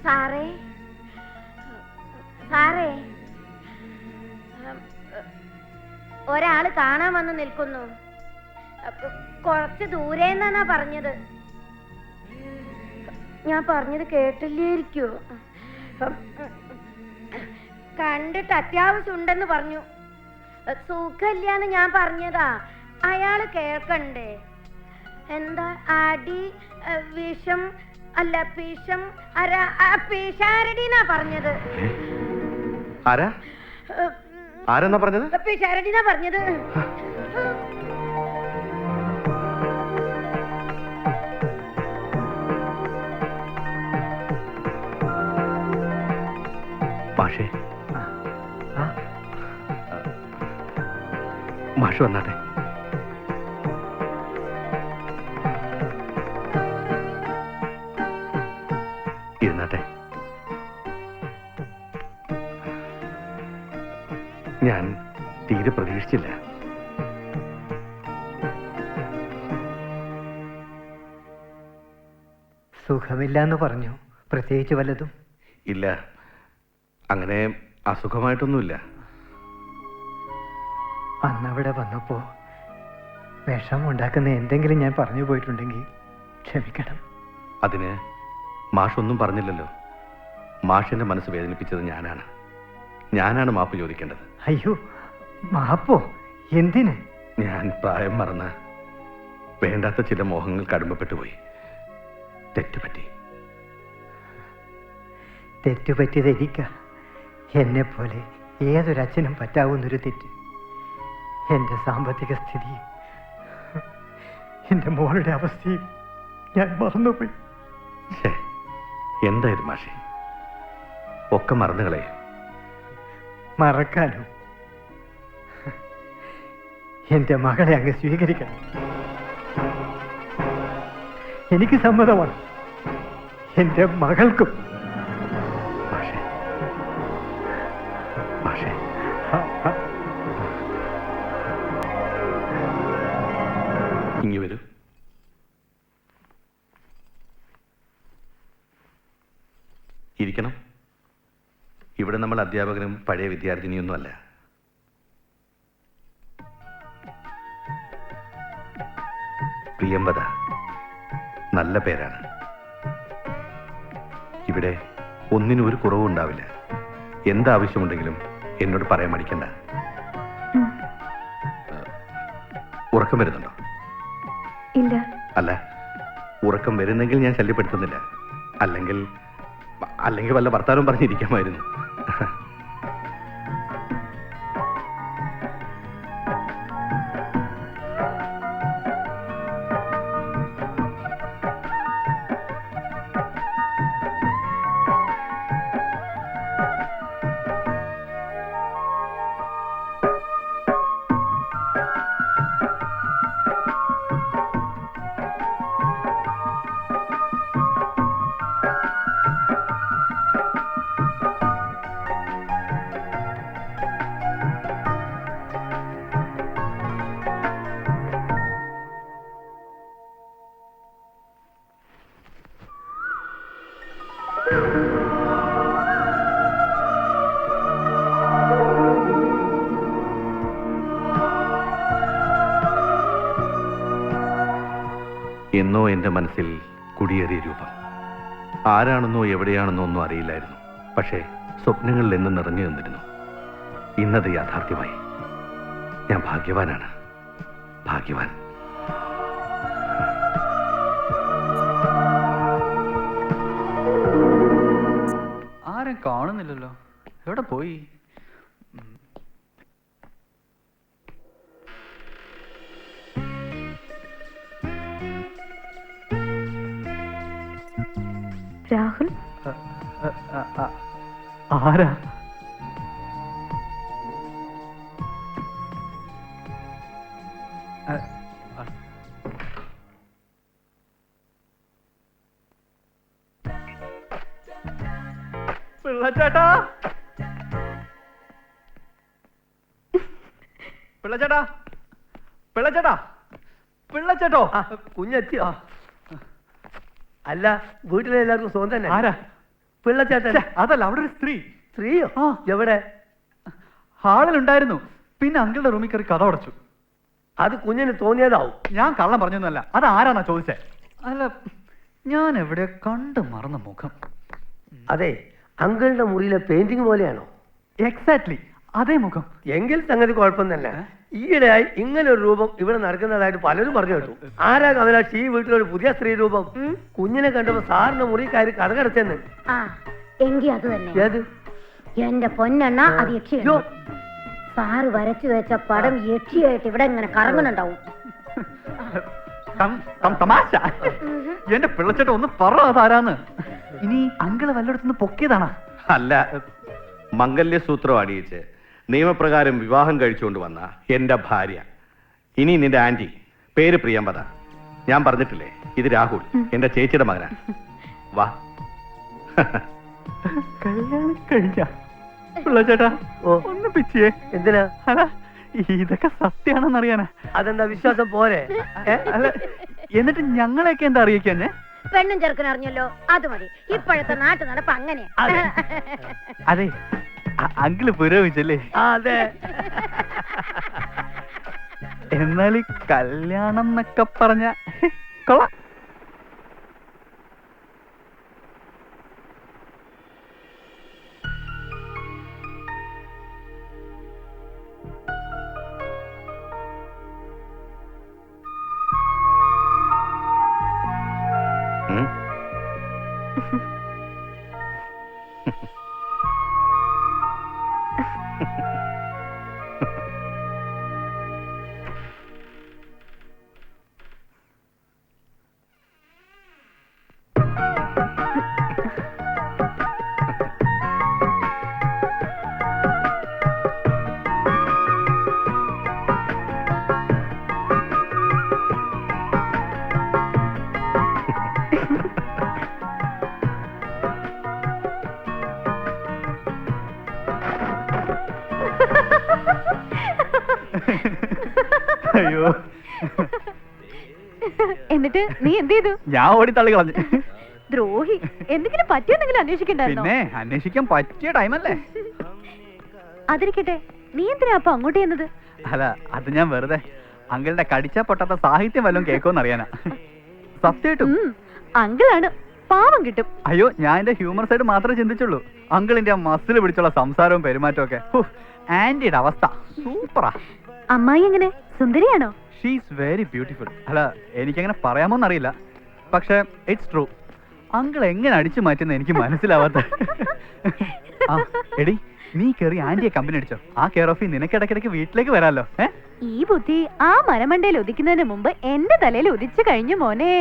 സാറേ സാറേ, ഒരാള് കാണാൻ വന്ന് നിൽക്കുന്നു. കുറച്ച് ദൂരെന്നാ പറഞ്ഞത്. ഞാൻ പറഞ്ഞത് കേട്ടില്ലേരിക്കോ? കണ്ടിട്ട് അത്യാവശ്യം ഉണ്ടെന്ന് പറഞ്ഞു. സുഖമില്ലാന്ന് ഞാൻ പറഞ്ഞതാ, അയാള് കേൾക്കണ്ടേ? എന്താ അടി, വിഷം അല്ല പിഷം, പിഷാരടിന്നാ പറഞ്ഞത്. ആരെന്നാ പറഞ്ഞത്? പിഷാരടിന്നാ പറഞ്ഞത്. മാഷേ, മാഷ് വന്നാട്ടെ. ഇരുന്നാട്ടെ. ഞാൻ തീരെ പ്രതീക്ഷിച്ചില്ല. സുഖമില്ല എന്ന് പറഞ്ഞു. പ്രത്യേകിച്ച് വല്ലതും? ഇല്ല, അങ്ങനെ അസുഖമായിട്ടൊന്നുമില്ല. അന്നവിടെ വന്നപ്പോ വിഷം ഉണ്ടാക്കുന്ന എന്തെങ്കിലും ഞാൻ പറഞ്ഞു പോയിട്ടുണ്ടെങ്കിൽ ക്ഷമിക്കണം. അതിന് മാഷൊന്നും പറഞ്ഞില്ലല്ലോ. മാഷിന്റെ മനസ്സ് വേദനിപ്പിച്ചത് ഞാനാണ് മാപ്പ് ചോദിക്കേണ്ടത്. അയ്യോ, മാപ്പോ? എന്തിന്? ഞാൻ പ്രായം മറന്ന് വേണ്ടാത്ത ചില മോഹങ്ങൾ കടുമ്പപ്പെട്ടുപോയി. തെറ്റുപറ്റിയത് എനിക്ക. എന്നെ പോലെ ഏതൊരച്ഛനും പറ്റാവുന്നൊരു തെറ്റ്. എന്റെ സാമ്പത്തിക സ്ഥിതിയും എന്റെ മോളുടെ അവസ്ഥയും ഞാൻ മറന്നുപോയി. എന്തായിരുന്നു മാഷേ, ഒക്കെ മറന്നുകളെ. മറക്കാനോ? എന്റെ മകളെ അങ്ങ് സ്വീകരിക്കണം. എനിക്ക് സമ്മതമാണ്. എന്റെ മകൾക്കും. ഇങ്ങി വരൂ. ഇരിക്കണം. ഇവിടെ നമ്മൾ അധ്യാപകനും പഴയ വിദ്യാർത്ഥിനിയൊന്നുമല്ല. പ്രിയംവദ നല്ല പേരാണ്. ഇവിടെ ഒന്നിനും ഒരു കുറവും ഉണ്ടാവില്ല. എന്താവശ്യമുണ്ടെങ്കിലും എന്നോട് പറയാൻ മടിക്കണ്ട. ഉറക്കം വരുന്നുണ്ടോ? ഇല്ല. അല്ല, ഉറക്കം വരുന്നെങ്കിൽ ഞാൻ ശല്യപ്പെടുത്തുന്നില്ല. അല്ലെങ്കിൽ വല്ല വർത്താനം പറഞ്ഞിരിക്കാമായിരുന്നു. എന്നോ എൻ്റെ മനസ്സിൽ കുടിയേറിയ രൂപം. ആരാണെന്നോ എവിടെയാണെന്നോ ഒന്നും അറിയില്ലായിരുന്നു. പക്ഷേ സ്വപ്നങ്ങളിൽ എന്നും നിറഞ്ഞു നിന്നിരുന്നു. ഇന്നത് യാഥാർത്ഥ്യമായി. ഞാൻ ഭാഗ്യവാനാണ്, ഭാഗ്യവാൻ. ആരും കാണുന്നില്ലല്ലോ. എവിടെ പോയി? രാഹുൽ? ആരാ? പിള്ളച്ചേട്ടാ, പിള്ളച്ചേട്ടാ, പിള്ളച്ചേട്ടാ, പിള്ളച്ചേട്ടോ. കുഞ്ഞെത്തിയോ? അല്ല വീട്ടിലെ എല്ലാവർക്കും സുഖം തന്നെ ആരാ? പിള്ളച്ചേട്ടൻ. ഛെ, അതല്ല, അവിടെ ഒരു സ്ത്രീ സ്ത്രീയോ? ആ. എവിടെ? ഹാളിലുണ്ടായിരുന്നു. പിന്നെ അങ്കിളുടെ റൂമിൽ കയറി കഥ അടച്ചു. അത് കുഞ്ഞിന് തോന്നിയതാവും. ഞാൻ കള്ളം പറഞ്ഞൊന്നുമല്ല. അത് ആരാന്നാ ചോദിച്ചേ? അല്ല, ഞാൻ എവിടെ കണ്ടു മറന്ന മുഖം. അതെ, അങ്കിളിന്റെ മുറിയിലെ പെയിന്റിങ് പോലെയാണോ? എക്സാക്ട്ലി അതേ മുഖം. എങ്കിൽ സംഗതി കുഴപ്പമൊന്നല്ല. ഈയിടെയായി ഇങ്ങനെ ഒരു രൂപം ഇവിടെ നടക്കുന്നതായിട്ട് പലരും പറഞ്ഞു കേട്ടു. ആരാ കമലാക്ഷി ഈ വീട്ടിലൊരു പുതിയ സ്ത്രീ രൂപം? കുഞ്ഞിനെ കണ്ടപ്പോ സാറിന്റെ മുറി കയറി കടകടച്ചെന്ന്. ആ എങ്കി അത് തന്നെ. ഏത്? എന്റെ പൊന്നെണ്ണ അത് യക്ഷിയാണ്. സാറ് വരച്ചു വെച്ച പടം യക്ഷിയായിട്ട് ഇവിടെ ഇങ്ങനെ കറങ്ങുന്നുണ്ടാവും. തമാശ. എന്റെ പിള്ളച്ചേട്ട ഒന്ന് പറ അതാരാന്ന്. ഇനി അങ്കിള് വല്ലയിടത്തുനിന്ന് പൊക്കിയതാണാ? അല്ല, മംഗല്യസൂത്രം അടിയിച്ച് നിയമപ്രകാരം വിവാഹം കഴിച്ചുകൊണ്ട് വന്ന എന്റെ ഭാര്യ. ഇനി നിന്റെ ആന്റി, പേര് പ്രിയംവദ. ഞാൻ പറഞ്ഞിട്ടില്ലേ, ഇത് രാഹുൽ, എന്റെ ചേച്ചിയുടെ മകനാണ്. വാ. കല്യാണം കഴിഞ്ഞ പിള്ളച്ചേട്ടാ ഒന്ന് പിച്ചിയേ. എന്തിനാ? അല്ല, ഇതൊക്കെ സത്യാണെന്നറിയാനാ. അതെന്താ വിശ്വാസം പോരെ? അല്ല, എന്നിട്ട് ഞങ്ങളെയൊക്കെ എന്താ അറിയിക്കാഞ്ഞേ? പെണ്ണും ചെറുക്കനും അറിഞ്ഞല്ലോ, അത് മതി. ഇപ്പോഴത്തെ നാട്ടു നടപ്പ് അങ്ങനെ. അതെ, അങ്കിള് പുരോഗമിച്ചല്ലേ? അതെ. എന്നാൽ ഈ കല്യാണം എന്നൊക്കെ പറഞ്ഞ കൊള്ളാം. ഉം? അയ്യോ, എന്നിട്ട് നീ എന്ത് ചെയ്തു? ഞാൻ ഓടി തള്ളി കളഞ്ഞു. ദ്രോഹി. എന്തെങ്കിലും പറ്റിയെന്തെങ്കിലും അന്വേഷിക്കണ്ടായിരുന്നോ? പിന്നെ അന്വേഷിക്കാൻ പറ്റിയ ടൈമല്ലേ? അതിരിക്കട്ടെ, നീ എന്തിനാ അപ്പൊ അങ്ങോട്ട് ചെന്നത്? അല്ല, അത് ഞാൻ വെറുതെ അങ്കിളുടെ കടിച്ചാ പൊട്ടാത്ത സാഹിത്യം വല്ലതും കേൾക്കുമെന്ന് അറിയാനാ. സത്യമായിട്ടും. അങ്കിളാണ്, പാവം കിട്ടും. അയ്യോ, ഞാൻ എന്റെ ഹ്യൂമർ സൈഡ് മാത്രമേ ചിന്തിച്ചുള്ളൂ. അങ്കിളിന്റെ ആ മസിൽ പിടിച്ചുള്ള സംസാരവും പെരുമാറ്റവും ഒക്കെ. ആന്റിയുടെ അവസ്ഥ സൂപ്പറാ. അമ്മായി എങ്ങനെ, സുന്ദരിയാണോ? She's very beautiful. അല്ല, എനിക്കങ്ങനെ പറയാമോന്നറിയില്ല, പക്ഷെ ഇറ്റ്സ് ട്രൂ. അങ്കിൾ എങ്ങനെ അടിച്ചു മാറ്റുന്ന എനിക്ക് മനസ്സിലാവാത്ത. ആ എടി, നീ കയറി ആന്റിയെ കമ്പനി അടിച്ചോ. ആ കെയർ ഓഫി നിനക്കിടക്കിടക്ക് വീട്ടിലേക്ക് വരാമല്ലോ. ഈ ബുദ്ധി ആ മരമണ്ടയിൽ ഉദിക്കുന്നതിന് മുമ്പ് എന്റെ തലയിൽ ഉദിച്ചു കഴിഞ്ഞു മോനെ.